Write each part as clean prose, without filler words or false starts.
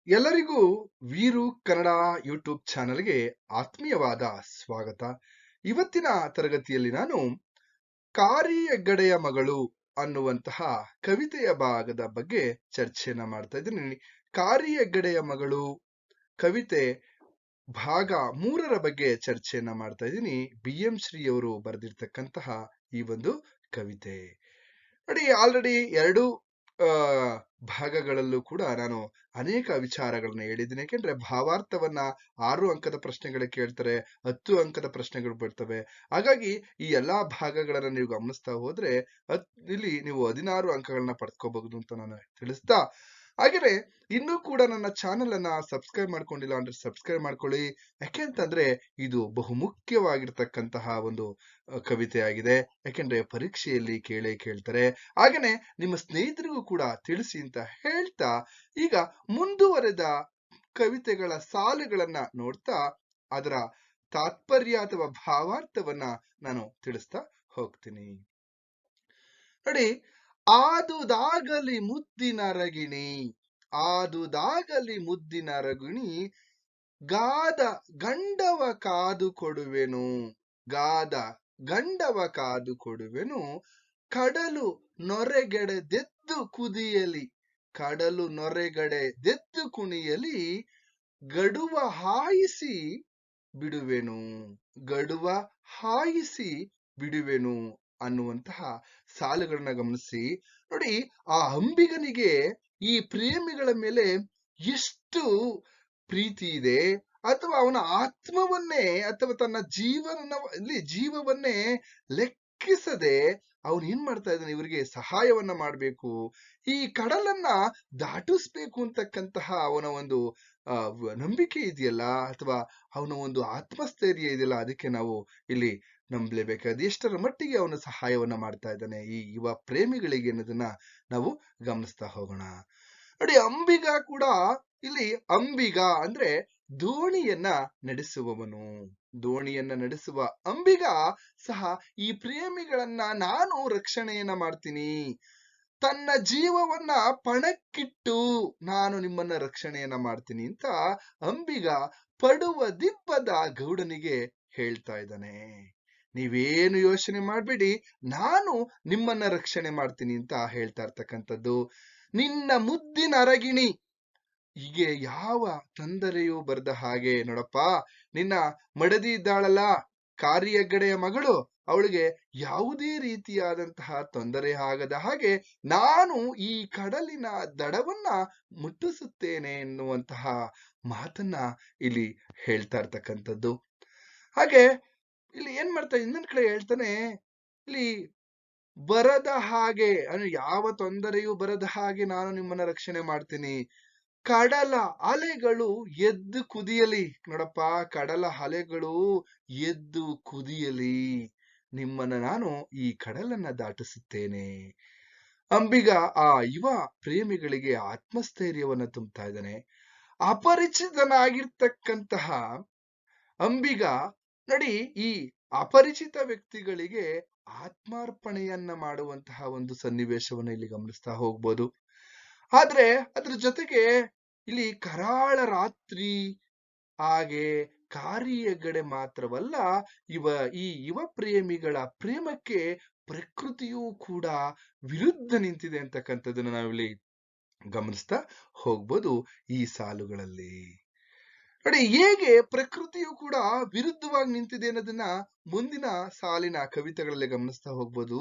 ಎಲ್ಲರಿಗೂ ವೀರು ಕನ್ನಡ ಯೂಟ್ಯೂಬ್ ಚಾನೆಲ್ಗೆ ಆತ್ಮೀಯವಾದ ಸ್ವಾಗತ. ಇವತ್ತಿನ ತರಗತಿಯಲ್ಲಿ ನಾನು ಕಾರಿ ಹೆಗ್ಗಡೆಯ ಮಗಳು ಅನ್ನುವಂತಹ ಕವಿತೆಯ ಭಾಗದ ಬಗ್ಗೆ ಚರ್ಚೆಯನ್ನ ಮಾಡ್ತಾ ಇದ್ದೀನಿ. ಕಾರಿ ಹೆಗ್ಗಡೆಯ ಮಗಳು ಕವಿತೆ ಭಾಗ 3ರ ಬಗ್ಗೆ ಚರ್ಚೆಯನ್ನ ಮಾಡ್ತಾ ಇದ್ದೀನಿ. BM ಶ್ರೀ ಅವರು ಬರೆದಿರ್ತಕ್ಕಂತಹ ಈ ಒಂದು ಕವಿತೆ ನೋಡಿ. ಆಲ್ರೆಡಿ 2 ಭಾಗಗಳಲ್ಲೂ ಕೂಡ ನಾನು ಅನೇಕ ವಿಚಾರಗಳನ್ನ ಹೇಳಿದ್ದೀನಿ. ಯಾಕೆಂದ್ರೆ ಭಾವಾರ್ಥವನ್ನ 6 ಅಂಕದ ಪ್ರಶ್ನೆಗಳು ಕೇಳ್ತಾರೆ, 10 ಅಂಕದ ಪ್ರಶ್ನೆಗಳು ಬರ್ತವೆ. ಹಾಗಾಗಿ ಈ ಎಲ್ಲಾ ಭಾಗಗಳನ್ನ ನೀವು ಗಮನಿಸ್ತಾ ಹೋದ್ರೆ ಇಲ್ಲಿ ನೀವು 16 ಅಂಕಗಳನ್ನ ಪಡ್ಕೋಬಹುದು ಅಂತ ನಾನು ತಿಳಿಸ್ತಾ, ಹಾಗೇನೆ ಇನ್ನೂ ಕೂಡ ನನ್ನ ಚಾನೆಲ್ ಅನ್ನ ಸಬ್ಸ್ಕ್ರೈಬ್ ಮಾಡ್ಕೊಂಡಿಲ್ಲ ಅಂದ್ರೆ ಸಬ್ಸ್ಕ್ರೈಬ್ ಮಾಡ್ಕೊಳ್ಳಿ. ಯಾಕೆಂತಂದ್ರೆ ಇದು ಬಹುಮುಖ್ಯವಾಗಿರ್ತಕ್ಕಂತಹ ಒಂದು ಕವಿತೆ ಆಗಿದೆ. ಯಾಕೆಂದ್ರೆ ಪರೀಕ್ಷೆಯಲ್ಲಿ ಕೇಳ್ತಾರೆ. ಹಾಗೇನೆ ನಿಮ್ಮ ಸ್ನೇಹಿತರಿಗೂ ಕೂಡ ತಿಳಿಸಿ ಅಂತ ಹೇಳ್ತಾ, ಈಗ ಮುಂದುವರೆದ ಕವಿತೆಗಳ ಸಾಲುಗಳನ್ನ ನೋಡ್ತಾ ಅದರ ತಾತ್ಪರ್ಯ ಅಥವಾ ಭಾವಾರ್ಥವನ್ನ ನಾನು ತಿಳಿಸ್ತಾ ಹೋಗ್ತೀನಿ. ನೋಡಿ, ಆದುದಾಗಲಿ ಮುದ್ದಿನ ರಗಿಣಿ, ಆದುದಾಗಲಿ ಮುದ್ದಿನ ರಗಿಣಿ, ಗಾದ ಗಂಡವ ಕಾದು ಕೊಡುವೆನು, ಗಾದ ಗಂಡವ ಕಾದು ಕೊಡುವೆನು, ಕಡಲು ನೊರೆಗೆಡೆದೆದ್ದು ಕುದಿಯಲಿ, ಕಡಲು ನೊರೆಗಡೆದೆದ್ದು ಕುಣಿಯಲಿ, ಗಡುವ ಹಾಯಿಸಿ ಬಿಡುವೆನು, ಗಡುವ ಹಾಯಿಸಿ ಬಿಡುವೆನು ಅನ್ನುವಂತಹ ಸಾಲುಗಳನ್ನ ಗಮನಿಸಿ. ನೋಡಿ, ಆ ಅಂಬಿಗನಿಗೆ ಈ ಪ್ರೇಮಿಗಳ ಮೇಲೆ ಎಷ್ಟು ಪ್ರೀತಿ ಇದೆ, ಅಥವಾ ಅವನ ಆತ್ಮವನ್ನೇ ಅಥವಾ ತನ್ನ ಜೀವವನ್ನೇ ಲೆಕ್ಕಿಸದೆ ಅವನು ಏನ್ ಮಾಡ್ತಾ ಇದ್ದಾನೆ, ಇವರಿಗೆ ಸಹಾಯವನ್ನ ಮಾಡ್ಬೇಕು, ಈ ಕಡಲನ್ನ ದಾಟಿಸ್ಬೇಕು ಅಂತಕ್ಕಂತಹ ಅವನ ಒಂದು ನಂಬಿಕೆ ಇದೆಯಲ್ಲ, ಅಥವಾ ಅವನ ಒಂದು ಆತ್ಮಸ್ಥೈರ್ಯ ಇದೆಯಲ್ಲ, ಅದಕ್ಕೆ ನಾವು ಇಲ್ಲಿ ನಂಬಲೇಬೇಕಾದ ಎಷ್ಟರ ಮಟ್ಟಿಗೆ ಅವನು ಸಹಾಯವನ್ನ ಮಾಡ್ತಾ ಇದ್ದಾನೆ ಈ ಯುವ ಪ್ರೇಮಿಗಳಿಗೆ ಅನ್ನೋದನ್ನ ನಾವು ಗಮನಿಸ್ತಾ ಹೋಗೋಣ. ನೋಡಿ, ಅಂಬಿಗ ಕೂಡ ಇಲ್ಲಿ ಅಂಬಿಗ ಅಂದ್ರೆ ದೋಣಿಯನ್ನ ನಡೆಸುವವನು, ದೋಣಿಯನ್ನ ನಡೆಸುವ ಅಂಬಿಗ ಸಹ ಈ ಪ್ರೇಮಿಗಳನ್ನ ನಾನು ರಕ್ಷಣೆಯನ್ನ ಮಾಡ್ತೀನಿ, ತನ್ನ ಜೀವವನ್ನ ಪಣಕ್ಕಿಟ್ಟು ನಾನು ನಿಮ್ಮನ್ನ ರಕ್ಷಣೆಯನ್ನ ಮಾಡ್ತೀನಿ ಅಂತ ಅಂಬಿಗ ಪಡುವ ದಿಬ್ಬದ ಗೌಡನಿಗೆ ಹೇಳ್ತಾ ಇದ್ದಾನೆ. ನೀವೇನು ಯೋಚನೆ ಮಾಡ್ಬೇಡಿ, ನಾನು ನಿಮ್ಮನ್ನ ರಕ್ಷಣೆ ಮಾಡ್ತೀನಿ ಅಂತ ಹೇಳ್ತಾ ಇರ್ತಕ್ಕಂಥದ್ದು. ನಿನ್ನ ಮುದ್ದಿನ ಅರಗಿಣಿ, ಹೀಗೆ ಯಾವ ತೊಂದರೆಯೂ ಬರದ ಹಾಗೆ ನೋಡಪ್ಪ, ನಿನ್ನ ಮಡದಿ ಇದ್ದಾಳಲ್ಲ ಕಾರಿ ಹೆಗ್ಗಡೆಯ ಮಗಳು, ಅವಳಿಗೆ ಯಾವುದೇ ರೀತಿಯಾದಂತಹ ತೊಂದರೆ ಆಗದ ಹಾಗೆ ನಾನು ಈ ಕಡಲಿನ ದಡವನ್ನ ಮುಟ್ಟಿಸುತ್ತೇನೆ ಎನ್ನುವಂತಹ ಮಾತನ್ನ ಇಲ್ಲಿ ಹೇಳ್ತಾ ಇರ್ತಕ್ಕಂಥದ್ದು. ಹಾಗೆ ಇಲ್ಲಿ ಏನ್ ಮಾಡ್ತಾ ಇನ್ನೊಂದ್ ಕಡೆ ಹೇಳ್ತಾನೆ, ಇಲ್ಲಿ ಬರದ ಹಾಗೆ ಅಂದ್ರೆ ಯಾವ ತೊಂದರೆಯೂ ಬರದ ಹಾಗೆ ನಾನು ನಿಮ್ಮನ್ನ ರಕ್ಷಣೆ ಮಾಡ್ತೀನಿ, ಕಡಲ ಅಲೆಗಳು ಎದ್ದು ಕುದಿಯಲಿ, ನೋಡಪ್ಪ ಕಡಲ ಅಲೆಗಳು ಎದ್ದು ಕುದಿಯಲಿ, ನಿಮ್ಮನ್ನ ನಾನು ಈ ಕಡಲನ್ನ ದಾಟಿಸುತ್ತೇನೆ. ಅಂಬಿಗ ಆ ಯುವ ಪ್ರೇಮಿಗಳಿಗೆ ಆತ್ಮಸ್ಥೈರ್ಯವನ್ನ ತುಂಬುತ್ತಾ ಇದ್ದಾನೆ. ಅಪರಿಚಿತನಾಗಿರ್ತಕ್ಕಂತಹ ಅಂಬಿಗ ನೋಡಿ, ಈ ಅಪರಿಚಿತ ವ್ಯಕ್ತಿಗಳಿಗೆ ಆತ್ಮಾರ್ಪಣೆಯನ್ನ ಮಾಡುವಂತಹ ಒಂದು ಸನ್ನಿವೇಶವನ್ನ ಇಲ್ಲಿ ಗಮನಿಸ್ತಾ ಹೋಗ್ಬೋದು. ಆದ್ರೆ ಅದ್ರ ಜೊತೆಗೆ ಇಲ್ಲಿ ಕರಾಳ ರಾತ್ರಿ ಹಾಗೆ ಕಾರಿ ಹೆಗ್ಗಡೆ ಮಾತ್ರವಲ್ಲ, ಈ ಯುವ ಪ್ರೇಮಿಗಳ ಪ್ರೇಮಕ್ಕೆ ಪ್ರಕೃತಿಯೂ ಕೂಡ ವಿರುದ್ಧ ನಿಂತಿದೆ ಅಂತಕ್ಕಂಥದ್ದನ್ನ ನಾವಿಲ್ಲಿ ಗಮನಿಸ್ತಾ ಹೋಗ್ಬೋದು ಈ ಸಾಲುಗಳಲ್ಲಿ. ನೋಡಿ, ಹೇಗೆ ಪ್ರಕೃತಿಯು ಕೂಡ ವಿರುದ್ಧವಾಗಿ ನಿಂತಿದೆ ಅನ್ನೋದನ್ನ ಮುಂದಿನ ಸಾಲಿನ ಕವಿತೆಗಳಲ್ಲಿ ಗಮನಿಸ್ತಾ ಹೋಗ್ಬೋದು.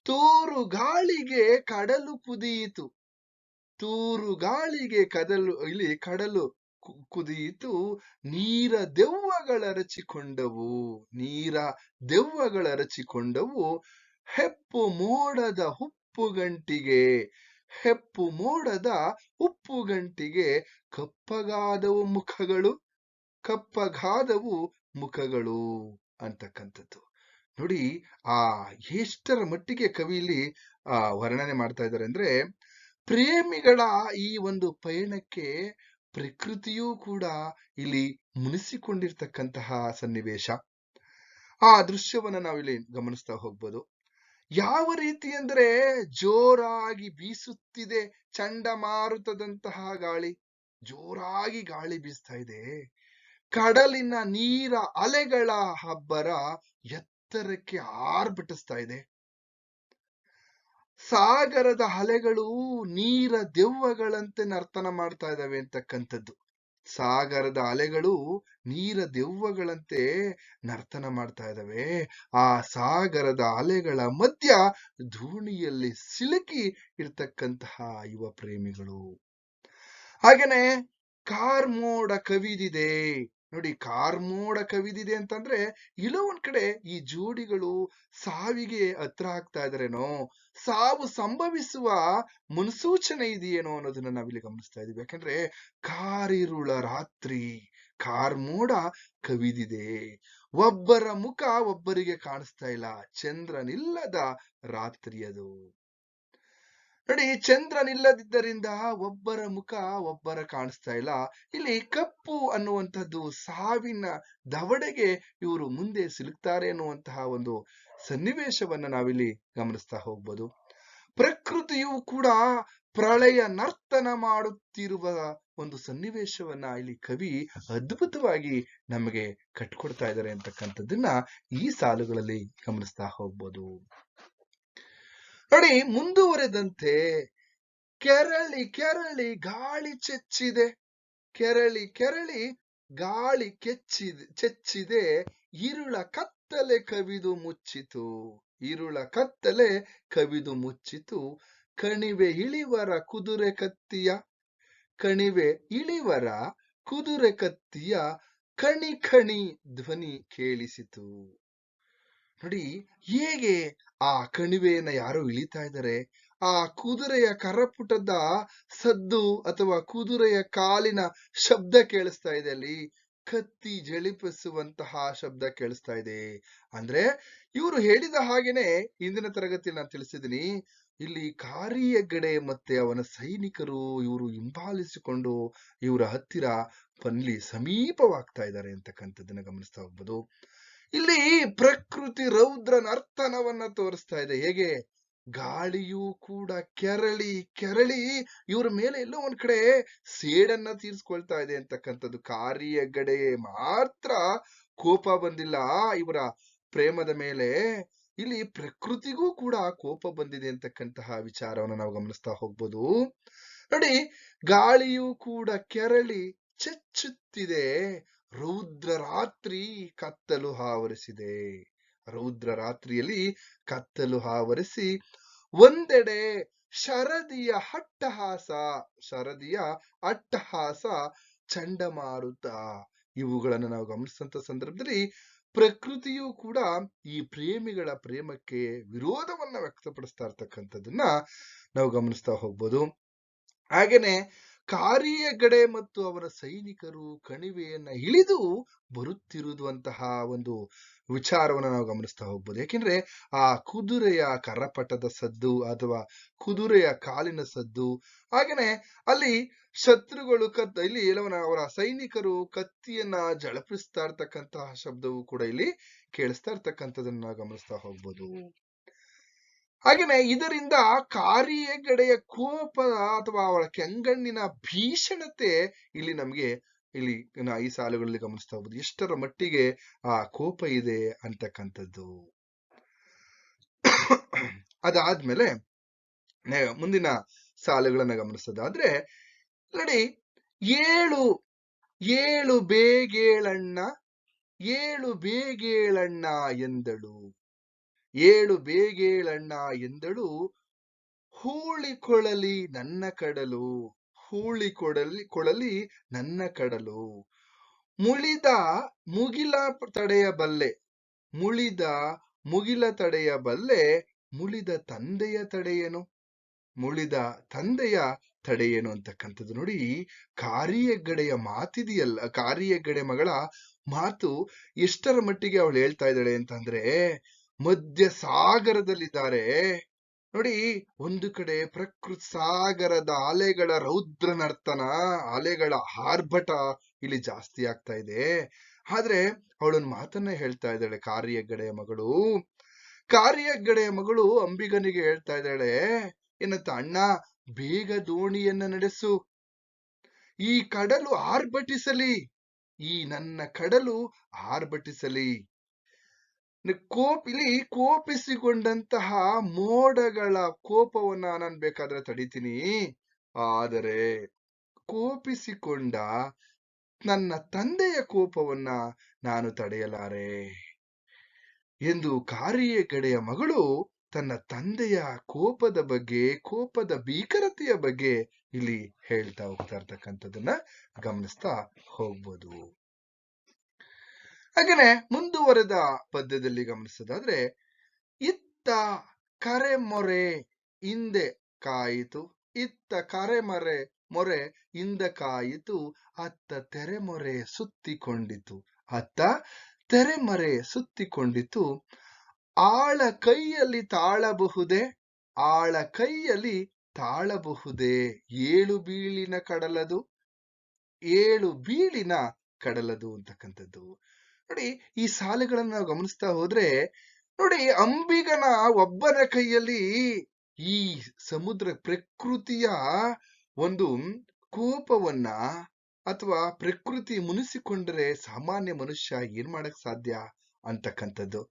ತೂರು ಗಾಳಿಗೆ ಕಡಲು ಕುದಿಯಿತು, ತೂರು ಗಾಳಿಗೆ ಕಡಲು ಕುದಿಯಿತು, ನೀರ ದೆವ್ವಗಳರಚಿಕೊಂಡವು, ನೀರ ದೆವ್ವಗಳರಚಿಕೊಂಡವು, ಹೆಪ್ಪು ಮೋಡದ ಉಪ್ಪುಗಂಟಿಗೆ, ಹೆಪ್ಪು ಮೋಡದ ಉಪ್ಪುಗಂಟಿಗೆ, ಕಪ್ಪಗಾದವು ಮುಖಗಳು, ಕಪ್ಪಗಾದವು ಮುಖಗಳು ಅಂತಕ್ಕಂಥದ್ದು. ನೋಡಿ, ಆ ಎಷ್ಟರ ಮಟ್ಟಿಗೆ ಕವಿ ಇಲ್ಲಿ ವರ್ಣನೆ ಮಾಡ್ತಾ ಇದ್ದಾರೆ ಅಂದ್ರೆ, ಪ್ರೇಮಿಗಳ ಈ ಒಂದು ಪಯಣಕ್ಕೆ ಪ್ರಕೃತಿಯೂ ಕೂಡ ಇಲ್ಲಿ ಮುನಿಸಿಕೊಂಡಿರ್ತಕ್ಕಂತಹ ಸನ್ನಿವೇಶ, ಆ ದೃಶ್ಯವನ್ನ ನಾವಿಲ್ಲಿ ಗಮನಿಸ್ತಾ ಹೋಗ್ಬೋದು. ಯಾವ ರೀತಿ ಅಂದ್ರೆ ಜೋರಾಗಿ ಬೀಸುತ್ತಿದೆ ಚಂಡಮಾರುತದಂತಹ ಗಾಳಿ, ಜೋರಾಗಿ ಗಾಳಿ ಬೀಸ್ತಾ ಇದೆ. ಕಡಲಿನ ನೀರ ಅಲೆಗಳ ಹಬ್ಬರ ಎತ್ತರಕ್ಕೆ ಆರ್ಭಟಿಸ್ತಾ ಇದೆ. ಸಾಗರದ ಅಲೆಗಳು ನೀರ ದೆವ್ವಗಳಂತೆ ನರ್ತನ ಮಾಡ್ತಾ ಇದ್ದಾವೆ ಅಂತಕ್ಕಂಥದ್ದು. ಸಾಗರದ ಅಲೆಗಳು ನೀರ ದೆವ್ವಗಳಂತೆ ನರ್ತನ ಮಾಡ್ತಾ ಇದ್ದಾವೆ. ಆ ಸಾಗರದ ಅಲೆಗಳ ಮಧ್ಯ ದೋಣಿಯಲ್ಲಿ ಸಿಲುಕಿ ಇರ್ತಕ್ಕಂತಹ ಯುವ ಪ್ರೇಮಿಗಳು. ಹಾಗೇನೆ ಕಾರ್ಮೋಡ ಕವಿದಿದೆ. ನೋಡಿ, ಕಾರ್ಮೋಡ ಕವಿದಿದೆ ಅಂತಂದ್ರೆ ಎಲ್ಲೋ ಒಂದ್ ಕಡೆ ಈ ಜೋಡಿಗಳು ಸಾವಿಗೆ ಹತ್ರ ಆಗ್ತಾ ಇದಾರೇನೋ, ಸಾವು ಸಂಭವಿಸುವ ಮುನ್ಸೂಚನೆ ಇದೆಯೇನೋ ಅನ್ನೋದನ್ನ ನಾವಿಲ್ಲಿ ಗಮನಿಸ್ತಾ ಇದೀವಿ. ಯಾಕಂದ್ರೆ ಕಾರಿರುಳ ರಾತ್ರಿ, ಕಾರ್ಮೋಡ ಕವಿದಿದೆ. ಒಬ್ಬರ ಮುಖ ಒಬ್ಬರಿಗೆ ಕಾಣಿಸ್ತಾ ಇಲ್ಲ. ಚಂದ್ರನಿಲ್ಲದ ರಾತ್ರಿ ಅದು. ನೋಡಿ, ಚಂದ್ರನಿಲ್ಲದಿದ್ದರಿಂದ ಒಬ್ಬರ ಮುಖ ಒಬ್ಬರ ಕಾಣಿಸ್ತಾ ಇಲ್ಲ. ಇಲ್ಲಿ ಕಪ್ಪು ಅನ್ನುವಂಥದ್ದು ಸಾವಿನ ದವಡೆಗೆ ಇವರು ಮುಂದೆ ಸಿಲುಕ್ತಾರೆ ಅನ್ನುವಂತಹ ಒಂದು ಸನ್ನಿವೇಶವನ್ನ ನಾವಿಲ್ಲಿ ಗಮನಿಸ್ತಾ ಹೋಗ್ಬೋದು. ಪ್ರಕೃತಿಯು ಕೂಡ ಪ್ರಳಯ ನರ್ತನ ಮಾಡುತ್ತಿರುವ ಒಂದು ಸನ್ನಿವೇಶವನ್ನ ಇಲ್ಲಿ ಕವಿ ಅದ್ಭುತವಾಗಿ ನಮಗೆ ಕಟ್ಕೊಡ್ತಾ ಇದ್ದಾರೆ ಅಂತಕ್ಕಂಥದ್ದನ್ನ ಈ ಸಾಲುಗಳಲ್ಲಿ ಗಮನಿಸ್ತಾ ಹೋಗ್ಬೋದು. ನೋಡಿ, ಮುಂದುವರೆದಂತೆ ಕೆರಳಿ ಕೆರಳಿ ಗಾಳಿ ಚೆಚ್ಚಿದೆ. ಕೆರಳಿ ಕೆರಳಿ ಗಾಳಿ ಚೆಚ್ಚಿದೆ. ಇರುಳ ಕತ್ತಲೆ ಕವಿದು ಮುಚ್ಚಿತು. ಇರುಳ ಕತ್ತಲೆ ಕವಿದು ಮುಚ್ಚಿತು. ಕಣಿವೆ ಇಳಿವರ ಕುದುರೆ ಕತ್ತಿಯ, ಕಣಿವೆ ಇಳಿವರ ಕುದುರೆ ಕತ್ತಿಯ ಕಣಿ ಕಣಿ ಧ್ವನಿ ಕೇಳಿಸಿತು. ನೋಡಿ, ಹೇಗೆ ಆ ಕಣಿವೆಯನ್ನ ಯಾರೋ ಇಳಿತಾ ಇದ್ದಾರೆ. ಆ ಕುದುರೆಯ ಕರಪುಟದ ಸದ್ದು ಅಥವಾ ಕುದುರೆಯ ಕಾಲಿನ ಶಬ್ದ ಕೇಳಿಸ್ತಾ ಇದೆ. ಅಲ್ಲಿ ಕತ್ತಿ ಜಳಿಪಿಸುವಂತಹ ಶಬ್ದ ಕೇಳಿಸ್ತಾ ಇದೆ. ಅಂದ್ರೆ ಇವರು ಹೇಳಿದ ಹಾಗೇನೆ ಇಂದಿನ ತರಗತಿಯಲ್ಲಿ ನಾನು ತಿಳಿಸಿದ್ದೀನಿ. ಇಲ್ಲಿ ಕಾರಿ ಹೆಗ್ಗಡೆ ಮತ್ತೆ ಅವನ ಸೈನಿಕರು ಇವರು ಹಿಂಬಾಲಿಸಿಕೊಂಡು ಇವರ ಹತ್ತಿರ ಬನ್ನಿ ಸಮೀಪವಾಗ್ತಾ ಇದ್ದಾರೆ ಅಂತಕ್ಕಂಥದ್ದನ್ನ ಗಮನಿಸ್ತಾ ಹೋಗ್ಬೋದು. ಇಲ್ಲಿ ಪ್ರಕೃತಿ ರೌದ್ರ ನರ್ತನವನ್ನ ತೋರಿಸ್ತಾ ಇದೆ. ಹೇಗೆ ಗಾಳಿಯೂ ಕೂಡ ಕೆರಳಿ ಕೆರಳಿ ಇವರ ಮೇಲೆ ಎಲ್ಲೋ ಒಂದ್ ಕಡೆ ಸೇಡನ್ನ ತೀರ್ಸ್ಕೊಳ್ತಾ ಇದೆ ಅಂತಕ್ಕಂಥದ್ದು. ಕಾರಿ ಹೆಗ್ಗಡೆ ಮಾತ್ರ ಕೋಪ ಬಂದಿಲ್ಲ ಇವರ ಪ್ರೇಮದ ಮೇಲೆ, ಇಲ್ಲಿ ಪ್ರಕೃತಿಗೂ ಕೂಡ ಕೋಪ ಬಂದಿದೆ ಅಂತಕ್ಕಂತಹ ವಿಚಾರವನ್ನು ನಾವು ಗಮನಿಸ್ತಾ ಹೋಗ್ಬೋದು. ನೋಡಿ, ಗಾಳಿಯೂ ಕೂಡ ಕೆರಳಿ ಚೆಚ್ಚುತ್ತಿದೆ. ರೌದ್ರ ರಾತ್ರಿ ಕತ್ತಲು ಆವರಿಸಿದೆ. ರೌದ್ರ ರಾತ್ರಿಯಲ್ಲಿ ಕತ್ತಲು ಆವರಿಸಿ ಒಂದೆಡೆ ಶರದಿಯ ಅಟ್ಟಹಾಸ ಚಂಡಮಾರುತ ಇವುಗಳನ್ನು ನಾವು ಗಮನಿಸಿದಂತ ಸಂದರ್ಭದಲ್ಲಿ ಪ್ರಕೃತಿಯು ಕೂಡ ಈ ಪ್ರೇಮಿಗಳ ಪ್ರೇಮಕ್ಕೆ ವಿರೋಧವನ್ನ ವ್ಯಕ್ತಪಡಿಸ್ತಾ ಇರ್ತಕ್ಕಂಥದ್ದನ್ನ ನಾವು ಗಮನಿಸ್ತಾ ಹೋಗ್ಬೋದು. ಹಾಗೇನೆ ಕಾರಿ ಹೆಗ್ಗಡೆ ಮತ್ತು ಅವರ ಸೈನಿಕರು ಕಣಿವೆಯನ್ನ ಇಳಿದು ಬರುತ್ತಿರುವಂತಹ ಒಂದು ವಿಚಾರವನ್ನು ನಾವು ಗಮನಿಸ್ತಾ ಹೋಗ್ಬೋದು. ಯಾಕೆಂದ್ರೆ ಆ ಕುದುರೆಯ ಕರಪಟದ ಸದ್ದು ಅಥವಾ ಕುದುರೆಯ ಕಾಲಿನ ಸದ್ದು, ಹಾಗೇನೆ ಅಲ್ಲಿ ಶತ್ರುಗಳು ಇಲ್ಲಿ ಅವರ ಸೈನಿಕರು ಕತ್ತಿಯನ್ನ ಜಳಪಿಸ್ತಾ ಇರ್ತಕ್ಕಂತಹ ಶಬ್ದವು ಕೂಡ ಇಲ್ಲಿ ಕೇಳಿಸ್ತಾ ಇರ್ತಕ್ಕಂಥದನ್ನ ನಾವು ಗಮನಿಸ್ತಾ ಹೋಗ್ಬೋದು. ಹಾಗೇನೆ ಇದರಿಂದ ಕಾರಿ ಹೆಗ್ಗಡೆಯ ಕೋಪ ಅಥವಾ ಅವಳ ಕೆಂಗಣ್ಣಿನ ಭೀಷಣತೆ ಇಲ್ಲಿ ನಮ್ಗೆ ಇಲ್ಲಿ ಈ ಸಾಲುಗಳಲ್ಲಿ ಗಮನಿಸ್ತಾ ಹೋಗ್ಬೋದು. ಎಷ್ಟರ ಮಟ್ಟಿಗೆ ಆ ಕೋಪ ಇದೆ ಅಂತಕ್ಕಂಥದ್ದು. ಅದಾದ್ಮೇಲೆ ಮುಂದಿನ ಸಾಲುಗಳನ್ನ ಗಮನಿಸೋದಾದ್ರೆ ನೋಡಿ, ಏಳು ಬೇಗೇಳಣ್ಣ ಎಂದಳು. ಏಳು ಬೇಗೇಳಣ್ಣ ಎಂದಳು. ಹೂಳಿಕೊಳಲಿ ನನ್ನ ಕಡಲು, ಕೊಳಲಿ ನನ್ನ ಕಡಲು. ಮುಳಿದ ಮುಗಿಲ ತಡೆಯಬಲ್ಲೆ, ಮುಗಿಲ ತಡೆಯಬಲ್ಲೆ. ಮುಳಿದ ತಂದೆಯ ತಡೆಯೇನು ಅಂತಕ್ಕಂಥದ್ದು. ನೋಡಿ, ಕಾರಿ ಹೆಗ್ಗಡೆಯ ಮಾತಿದೆಯಲ್ಲ, ಕಾರಿ ಹೆಗ್ಗಡೆ ಮಗಳ ಮಾತು ಎಷ್ಟರ ಮಟ್ಟಿಗೆ ಅವಳು ಹೇಳ್ತಾ ಇದ್ದಾಳೆ ಅಂತಂದ್ರೆ, ಮಧ್ಯ ಸಾಗರದಲ್ಲಿದ್ದಾರೆ. ನೋಡಿ, ಒಂದು ಕಡೆ ಪ್ರಕೃತಿ ಸಾಗರದ ಅಲೆಗಳ ರೌದ್ರ ನರ್ತನ, ಅಲೆಗಳ ಆರ್ಭಟ ಇಲ್ಲಿ ಜಾಸ್ತಿ ಆಗ್ತಾ ಇದೆ. ಆದ್ರೆ ಅವಳೊಂದು ಮಾತನ್ನ ಹೇಳ್ತಾ ಇದ್ದಾಳೆ ಕಾರಿ ಹೆಗ್ಗಡೆಯ ಮಗಳು. ಕಾರಿ ಹೆಗ್ಗಡೆಯ ಮಗಳು ಅಂಬಿಗನಿಗೆ ಹೇಳ್ತಾ ಇದ್ದಾಳೆ ಏನಂತ, ಅಣ್ಣ ಬೇಗ ದೋಣಿಯನ್ನ ನಡೆಸು. ಈ ಕಡಲು ಆರ್ಭಟಿಸಲಿ, ಈ ನನ್ನ ಕಡಲು ಆರ್ಭಟಿಸಲಿ. ಇಲ್ಲಿ ಕೋಪಿಸಿಕೊಂಡಂತಹ ಮೋಡಗಳ ಕೋಪವನ್ನ ನಾನು ಬೇಕಾದ್ರೆ ತಡಿತೀನಿ, ಆದರೆ ಕೋಪಿಸಿಕೊಂಡ ನನ್ನ ತಂದೆಯ ಕೋಪವನ್ನ ನಾನು ತಡೆಯಲಾರೆ ಎಂದು ಕಾರಿಯಗಡೆಯ ಮಗಳು ತನ್ನ ತಂದೆಯ ಕೋಪದ ಬಗ್ಗೆ, ಕೋಪದ ಭೀಕರತೆಯ ಬಗ್ಗೆ ಇಲ್ಲಿ ಹೇಳ್ತಾ ಹೋಗ್ತಾ ಇರ್ತಕ್ಕಂಥದ್ದನ್ನ ಗಮನಿಸ್ತಾ ಹೋಗ್ಬೋದು. ಹಾಗೇನೆ ಮುಂದುವರೆದ ಪದ್ಯದಲ್ಲಿ ಗಮನಿಸೋದಾದ್ರೆ, ಇತ್ತ ಕರೆ ಮೊರೆ ಹಿಂದೆ ಕಾಯಿತು, ಇತ್ತ ಕರೆ ಮೊರೆ ಹಿಂದೆ ಕಾಯಿತು, ಅತ್ತ ತೆರೆಮೊರೆ ಸುತ್ತಿಕೊಂಡಿತು, ಅತ್ತ ತೆರೆಮರೆ ಸುತ್ತಿಕೊಂಡಿತು. ಆಳ ಕೈಯಲ್ಲಿ ತಾಳಬಹುದೇ, ಆಳ ಕೈಯಲ್ಲಿ ತಾಳಬಹುದೇ, ಏಳು ಬೀಳಿನ ಕಡಲದು, ಏಳು ಬೀಳಿನ ಕಡಲದು ಅಂತಕ್ಕಂಥದ್ದು. ನೋಡಿ, ಈ ಸಾಲುಗಳನ್ನ ನಾವು ಗಮನಿಸ್ತಾ ಹೋದ್ರೆ ನೋಡಿ, ಅಂಬಿಗನ ಒಬ್ಬನ ಕೈಯಲ್ಲಿ ಈ ಸಮುದ್ರ ಪ್ರಕೃತಿಯ ಒಂದು ಕೋಪವನ್ನ ಅಥವಾ ಪ್ರಕೃತಿ ಮುನಿಸಿಕೊಂಡ್ರೆ ಸಾಮಾನ್ಯ ಮನುಷ್ಯ ಏನ್ ಮಾಡಕ್ ಸಾಧ್ಯ ಅಂತಕ್ಕಂಥದ್ದು.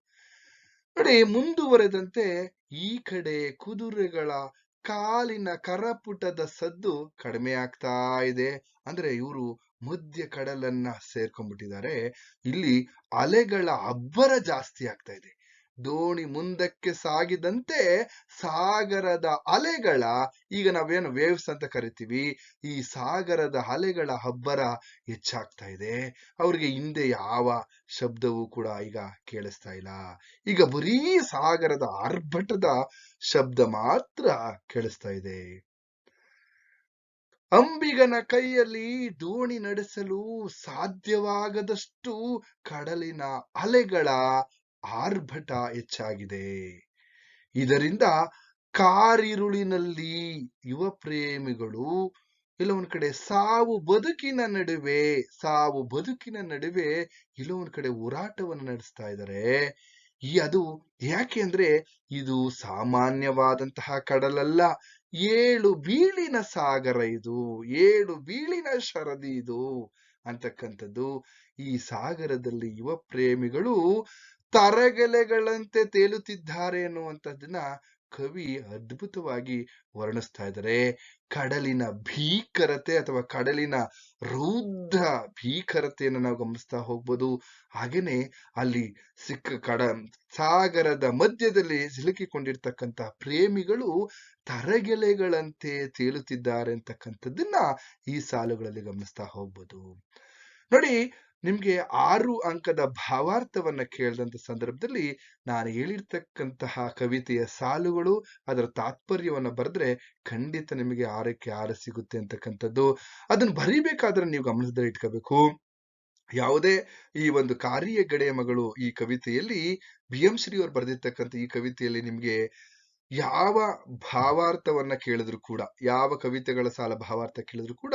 ನೋಡಿ, ಮುಂದುವರೆದಂತೆ ಈ ಕಡೆ ಕುದುರೆಗಳ ಕಾಲಿನ ಕರಪುಟದ ಸದ್ದು ಕಡಿಮೆ ಆಗ್ತಾ ಇದೆ. ಅಂದ್ರೆ ಇವರು ಮಧ್ಯ ಕಡಲನ್ನ ಸೇರ್ಕೊಂಡ್ಬಿಟ್ಟಿದ್ದಾರೆ. ಇಲ್ಲಿ ಅಲೆಗಳ ಅಬ್ಬರ ಜಾಸ್ತಿ ಆಗ್ತಾ ಇದೆ. ದೋಣಿ ಮುಂದಕ್ಕೆ ಸಾಗಿದಂತೆ ಸಾಗರದ ಅಲೆಗಳ, ಈಗ ನಾವೇನು ವೇವ್ಸ್ ಅಂತ ಕರಿತೀವಿ, ಈ ಸಾಗರದ ಅಲೆಗಳ ಅಬ್ಬರ ಹೆಚ್ಚಾಗ್ತಾ ಇದೆ. ಅವ್ರಿಗೆ ಹಿಂದೆ ಯಾವ ಶಬ್ದವೂ ಕೂಡ ಈಗ ಕೇಳಿಸ್ತಾ ಇಲ್ಲ. ಈಗ ಬರೀ ಸಾಗರದ ಆರ್ಭಟದ ಶಬ್ದ ಮಾತ್ರ ಕೇಳಿಸ್ತಾ ಇದೆ. ಅಂಬಿಗನ ಕೈಯಲ್ಲಿ ದೋಣಿ ನಡೆಸಲು ಸಾಧ್ಯವಾಗದಷ್ಟು ಕಡಲಿನ ಅಲೆಗಳ ಆರ್ಭಟ ಹೆಚ್ಚಾಗಿದೆ. ಇದರಿಂದ ಕಾರಿರುಳಿನಲ್ಲಿ ಯುವ ಪ್ರೇಮಿಗಳು ಇಲ್ಲೊಂದ್ ಕಡೆ ಸಾವು ಬದುಕಿನ ನಡುವೆ ಇಲ್ಲೊಂದ್ ಕಡೆ ಹೋರಾಟವನ್ನು ನಡೆಸ್ತಾ ಇದ್ದಾರೆ. ಅದು ಯಾಕೆ ಅಂದ್ರೆ ಇದು ಸಾಮಾನ್ಯವಾದಂತಹ ಕಡಲಲ್ಲ, ಏಳು ಬೀಳಿನ ಸಾಗರ ಇದು, ಏಳು ಬೀಳಿನ ಶರದಿ ಇದು ಅಂತಕ್ಕಂಥದ್ದು. ಈ ಸಾಗರದಲ್ಲಿ ಯುವ ಪ್ರೇಮಿಗಳು ತರಗೆಲೆಗಳಂತೆ ತೇಲುತ್ತಿದ್ದಾರೆ ಅನ್ನುವಂಥದ್ದನ್ನ ಕವಿ ಅದ್ಭುತವಾಗಿ ವರ್ಣಿಸ್ತಾ ಇದ್ದಾರೆ. ಕಡಲಿನ ಭೀಕರತೆ ಅಥವಾ ಕಡಲಿನ ರೌದ್ರ ಭೀಕರತೆಯನ್ನು ನಾವು ಗಮನಿಸ್ತಾ ಹೋಗ್ಬೋದು. ಹಾಗೇನೆ ಅಲ್ಲಿ ಸಾಗರದ ಮಧ್ಯದಲ್ಲಿ ಸಿಲುಕಿಕೊಂಡಿರ್ತಕ್ಕಂಥ ಪ್ರೇಮಿಗಳು ತರಗೆಲೆಗಳಂತೆ ತೇಲುತ್ತಿದ್ದಾರೆ ಅಂತಕ್ಕಂಥದ್ದನ್ನ ಈ ಸಾಲುಗಳಲ್ಲಿ ಗಮನಿಸ್ತಾ ಹೋಗ್ಬೋದು. ನೋಡಿ, ನಿಮ್ಗೆ 6 ಅಂಕದ ಭಾವಾರ್ಥವನ್ನ ಕೇಳಿದಂತ ಸಂದರ್ಭದಲ್ಲಿ ನಾನು ಹೇಳಿರ್ತಕ್ಕಂತಹ ಕವಿತೆಯ ಸಾಲುಗಳು, ಅದರ ತಾತ್ಪರ್ಯವನ್ನ ಬರೆದ್ರೆ ಖಂಡಿತ ನಿಮಗೆ 6ಕ್ಕೆ 6 ಸಿಗುತ್ತೆ ಅಂತಕ್ಕಂಥದ್ದು. ಅದನ್ನ ಬರಿಬೇಕಾದ್ರೆ ನೀವು ಗಮನದಲ್ಲಿ ಇಟ್ಕೋಬೇಕು. ಯಾವುದೇ ಈ ಒಂದು ಕಾರಿಯಗಡೆಯ ಮಗಳು ಈ ಕವಿತೆಯಲ್ಲಿ BM ಶ್ರೀ ಅವರು ಬರೆದಿರ್ತಕ್ಕಂಥ ಈ ಕವಿತೆಯಲ್ಲಿ ನಿಮ್ಗೆ ಯಾವ ಭಾವಾರ್ಥವನ್ನ ಕೇಳಿದ್ರು ಕೂಡ, ಯಾವ ಕವಿತೆಗಳ ಸಾಲ ಭಾವಾರ್ಥ ಕೇಳಿದ್ರು ಕೂಡ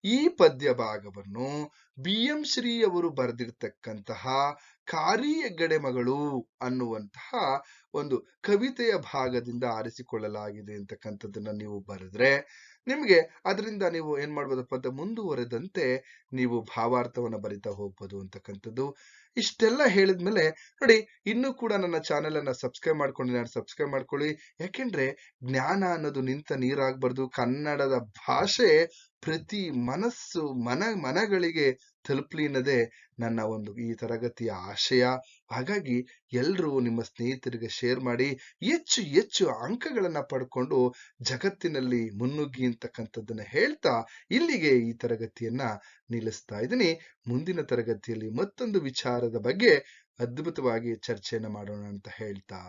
ಈ ಪದ್ಯ ಭಾಗವನ್ನು BM ಶ್ರೀ ಅವರು ಬರೆದಿರ್ತಕ್ಕಂತಹ ಕಾರಿಯಗಡೆ ಮಗಳು ಅನ್ನುವಂತಹ ಒಂದು ಕವಿತೆಯ ಭಾಗದಿಂದ ಆರಿಸಿಕೊಳ್ಳಲಾಗಿದೆ ಅಂತಕ್ಕಂಥದ್ದನ್ನ ನೀವು ಬರೆದ್ರೆ ನಿಮ್ಗೆ ಅದರಿಂದ ನೀವು ಏನ್ ಮಾಡ್ಬೋದಪ್ಪ ಅಂತ ಮುಂದುವರೆದಂತೆ ನೀವು ಭಾವಾರ್ಥವನ್ನ ಬರಿತಾ ಹೋಗ್ಬೋದು ಅಂತಕ್ಕಂಥದ್ದು. ಇಷ್ಟೆಲ್ಲ ಹೇಳಿದ್ಮೇಲೆ ನೋಡಿ, ಇನ್ನೂ ಕೂಡ ನನ್ನ ಚಾನೆಲ್ ಅನ್ನ ಸಬ್ಸ್ಕ್ರೈಬ್ ಮಾಡ್ಕೊಳ್ಳಿ. ಯಾಕೆಂದ್ರೆ ಜ್ಞಾನ ಅನ್ನೋದು ನಿಂತ ನೀರಾಗ್ಬಾರ್ದು. ಕನ್ನಡದ ಭಾಷೆ ಪ್ರತಿ ಮನಗಳಿಗೆ ತಲುಪಲಿ ಅನ್ನೋದೇ ನನ್ನ ಒಂದು ಈ ತರಗತಿಯ ಆಶಯ. ಹಾಗಾಗಿ ಎಲ್ರೂ ನಿಮ್ಮ ಸ್ನೇಹಿತರಿಗೆ ಶೇರ್ ಮಾಡಿ, ಹೆಚ್ಚು ಅಂಕಗಳನ್ನ ಪಡ್ಕೊಂಡು ಜಗತ್ತಿನಲ್ಲಿ ಮುನ್ನುಗ್ಗಿ ಅಂತಕ್ಕಂಥದ್ದನ್ನ ಹೇಳ್ತಾ ಇಲ್ಲಿಗೆ ಈ ತರಗತಿಯನ್ನ ನಿಲ್ಲಿಸ್ತಾ ಇದ್ದೀನಿ. ಮುಂದಿನ ತರಗತಿಯಲ್ಲಿ ಮತ್ತೊಂದು ವಿಚಾರದ ಬಗ್ಗೆ ಅದ್ಭುತವಾಗಿ ಚರ್ಚೆಯನ್ನ ಮಾಡೋಣ ಅಂತ ಹೇಳ್ತಾ